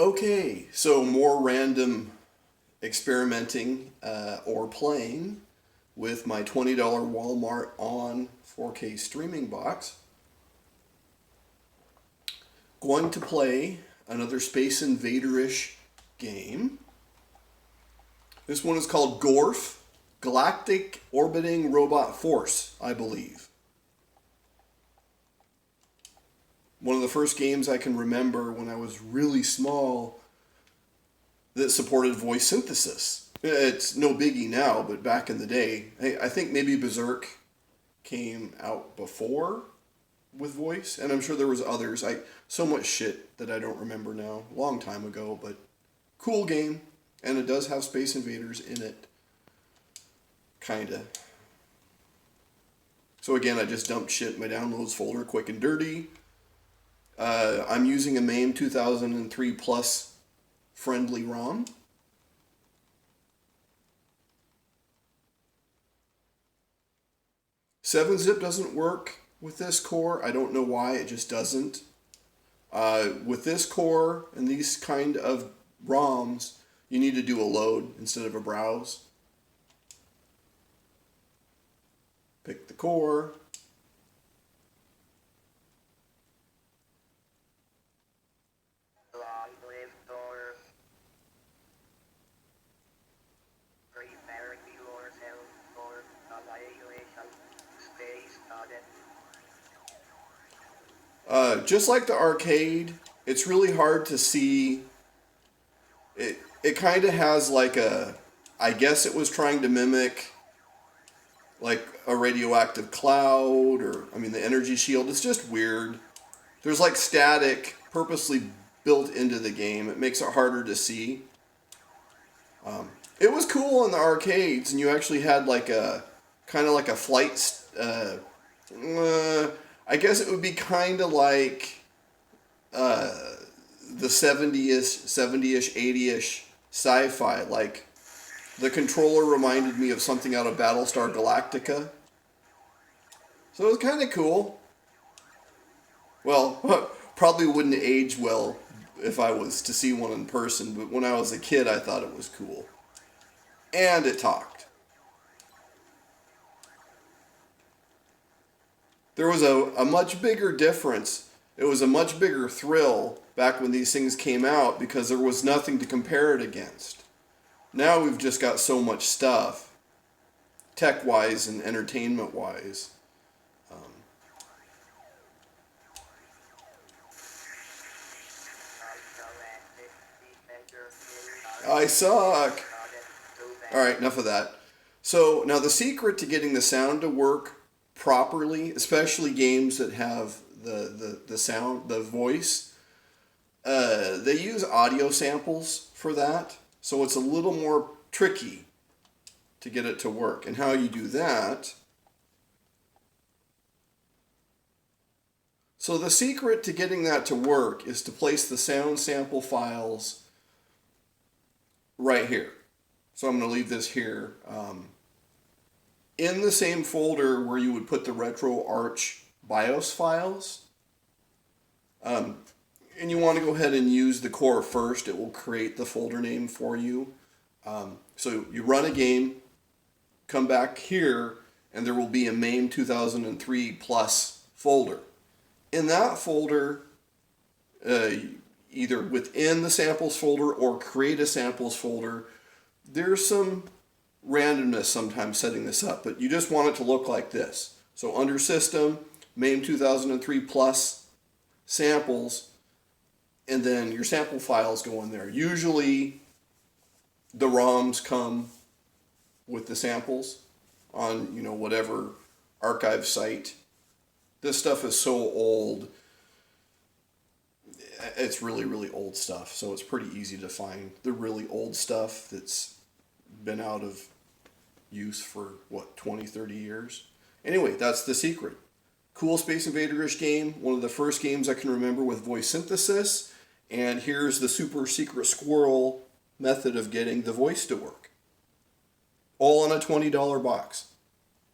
Okay, so more random experimenting or playing with my $20 Walmart Onn 4K streaming box. Going to play another Space Invader-ish game. This one is called GORF, Galactic Orbiting Robot Force, I believe. One of the first games I can remember when I was really small that supported voice synthesis. It's no biggie now, but back in the day, I think maybe Berserk came out before with voice, and I'm sure there was others. So much shit that I don't remember now. Long time ago, but cool game, and it does have Space Invaders in it. Kinda. So again, I just dumped shit in my downloads folder quick and dirty. I'm using a MAME 2003 Plus friendly ROM. Seven-zip doesn't work with this core. I don't know why, it just doesn't. With this core and these kind of ROMs, you need to do a load instead of a browse. Pick the core. Just like the arcade, it's really hard to see. It kind of has like I guess it was trying to mimic like a radioactive cloud, or the energy shield. It's just weird. There's like static purposely built into the game. It makes it harder to see. It was cool in the arcades, and you actually had like a kind of like a flight. I guess it would be kind of like the 70-ish, 80-ish sci-fi. Like, the controller reminded me of something out of Battlestar Galactica. So it was kind of cool. Well, probably wouldn't age well if I was to see one in person, but when I was a kid, I thought it was cool. And it talked. There was a much bigger difference. It was a much bigger thrill back when these things came out because there was nothing to compare it against. Now we've just got so much stuff, tech-wise and entertainment-wise. I suck. Alright, enough of that. So now the secret to getting the sound to work properly, especially games that have the sound, the voice, they use audio samples for that. So it's a little more tricky to get it to work. And how you do that. So the secret to getting that to work is to place the sound sample files right here. So I'm going to leave this here. In the same folder where you would put the RetroArch BIOS files. And you want to go ahead and use the core first. It will create the folder name for you. So you run a game, come back here, and there will be a MAME 2003 Plus folder. In that folder, either within the samples folder or create a samples folder, there's some randomness sometimes setting this up, but you just want it to look like this. So under System, MAME 2003 Plus samples, and then your sample files go in there. Usually the ROMs come with the samples on, whatever archive site. This stuff is so old. It's really, really old stuff, so it's pretty easy to find the really old stuff that's been out of use for, 20, 30 years? Anyway, that's the secret. Cool Space Invader-ish game, one of the first games I can remember with voice synthesis, and here's the super secret squirrel method of getting the voice to work. All on a $20 box.